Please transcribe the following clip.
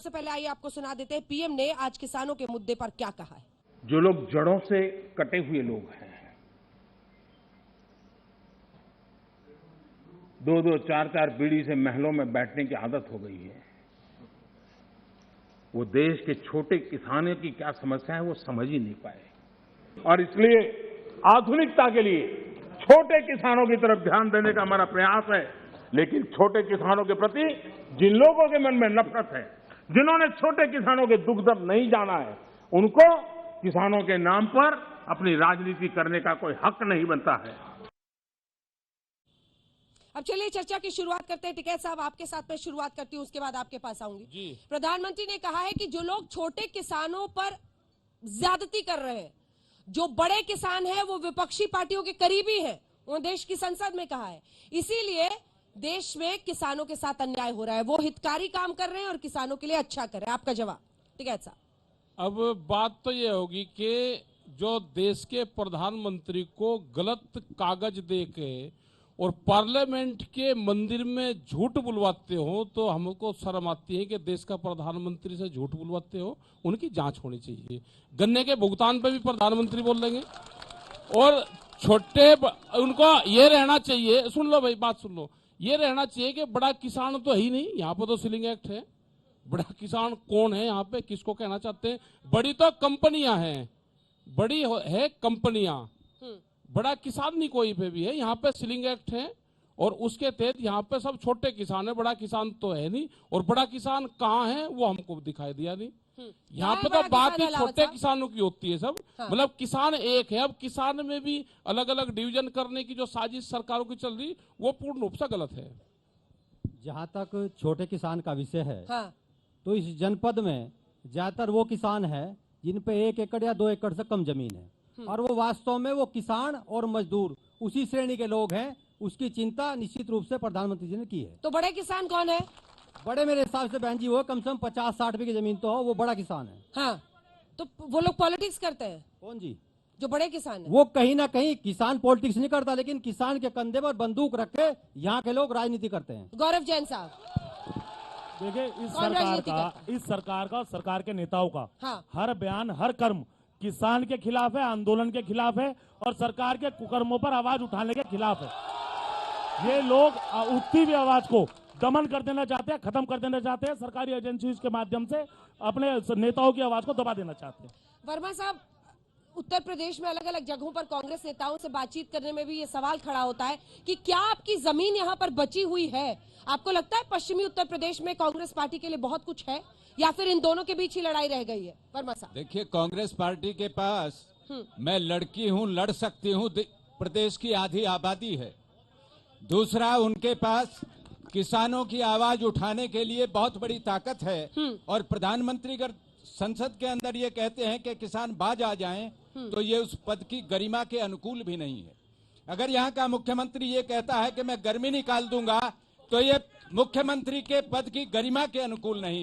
सबसे पहले आइए आपको सुना देते हैं पीएम ने आज किसानों के मुद्दे पर क्या कहा है। जो लोग जड़ों से कटे हुए लोग हैं, 2-2, 4-4 पीढ़ी से महलों में बैठने की आदत हो गई है, वो देश के छोटे किसानों की क्या समस्या है वो समझ ही नहीं पाए। और इसलिए आधुनिकता के लिए छोटे किसानों की तरफ ध्यान देने का हमारा प्रयास है। लेकिन छोटे किसानों के प्रति जिन लोगों के मन में नफरत है, जिन्होंने छोटे किसानों के दुख दर्द नहीं जाना है, उनको किसानों के नाम पर अपनी राजनीति करने का कोई हक नहीं बनता है। अब चलिए चर्चा की शुरुआत करते हैं। टिकैत साहब, आपके साथ मैं शुरुआत करती हूँ, उसके बाद आपके पास आऊंगी। प्रधानमंत्री ने कहा है कि जो लोग छोटे किसानों पर ज्यादती कर रहे हैं, जो बड़े किसान हैं वो विपक्षी पार्टियों के करीबी हैं, वो देश की संसद में कहा है, इसीलिए देश में किसानों के साथ अन्याय हो रहा है। वो हितकारी काम कर रहे हैं और किसानों के लिए अच्छा कर रहे हैं। आपका जवाब टिकैत साहब। अब बात तो ये होगी कि जो देश के प्रधानमंत्री को गलत कागज देके और पार्लियामेंट के मंदिर में झूठ बुलवाते हो तो हमको शर्म आती है कि देश का प्रधानमंत्री से झूठ बुलवाते हो। उनकी जांच होनी चाहिए। गन्ने के भुगतान पे भी प्रधानमंत्री बोल देंगे और छोटे उनको ये रहना चाहिए, सुन लो भाई बात सुन लो, ये रहना चाहिए कि बड़ा किसान तो है ही नहीं। यहाँ पे तो सीलिंग एक्ट है, बड़ा किसान कौन है यहाँ पे, किसको कहना चाहते हैं? बड़ी तो कंपनियां हैं, बड़ी है कंपनियां, बड़ा किसान नहीं कोई पे भी है। यहाँ पे सीलिंग एक्ट है और उसके तहत यहाँ पे सब छोटे किसान है, बड़ा किसान तो है नहीं। और बड़ा किसान कहाँ है वो हमको दिखाई दिया नहीं। यहाँ पे तो बात ही छोटे किसानों की होती है सब। मतलब किसान एक है। अब किसान में भी अलग अलग डिवीजन करने की जो साजिश सरकारों की चल रही, वो पूर्ण रूप से गलत है। जहाँ तक छोटे किसान का विषय है, हाँ। तो इस जनपद में ज्यादातर वो किसान है जिन पे 1 एकड़ या 2 एकड़ से कम जमीन है, और वो वास्तव में वो किसान और मजदूर उसी श्रेणी के लोग हैं। उसकी चिंता निश्चित रूप से प्रधानमंत्री जी ने की है। तो बड़े किसान कौन है? बड़े मेरे हिसाब से बहन जी वो कम से कम 50-60 बीघे जमीन तो हो, वो बड़ा किसान है। हाँ, तो वो लोग पॉलिटिक्स करते हैं? कौन जी? जो बड़े किसान है। वो कहीं ना कहीं किसान पॉलिटिक्स नहीं करता, लेकिन किसान के कंधे पर बंदूक रख के यहाँ के लोग राजनीति करते हैं। गौरव जैन साहब, देखिए इस सरकार का और सरकार के नेताओं का हाँ। हर बयान हर कर्म किसान के खिलाफ है, आंदोलन के खिलाफ है और सरकार के कुकर्मों पर आवाज उठाने के खिलाफ है। ये लोग उठती हुई आवाज को दमन कर देना चाहते हैं, खत्म कर देना चाहते हैं। सरकारी एजेंसीज के माध्यम से अपने नेताओं की आवाज को दबा देना चाहते हैं। वर्मा साहब, उत्तर प्रदेश में अलग अलग जगहों पर कांग्रेस नेताओं से बातचीत करने में भी ये सवाल खड़ा होता है कि क्या आपकी जमीन यहाँ पर बची हुई है? आपको लगता है पश्चिमी उत्तर प्रदेश में कांग्रेस पार्टी के लिए बहुत कुछ है, या फिर इन दोनों के बीच ही लड़ाई रह गई है? वर्मा साहब, देखिए, कांग्रेस पार्टी के पास मैं लड़की हूँ, लड़ सकती हूँ, प्रदेश की आधी आबादी है। दूसरा, उनके पास किसानों की आवाज उठाने के लिए बहुत बड़ी ताकत है। और प्रधानमंत्री अगर संसद के अंदर ये कहते हैं कि किसान बाज आ जाएं, तो ये उस पद की गरिमा के अनुकूल भी नहीं है। अगर यहाँ का मुख्यमंत्री ये कहता है कि मैं गर्मी निकाल दूंगा, तो ये मुख्यमंत्री के पद की गरिमा के अनुकूल नहीं है।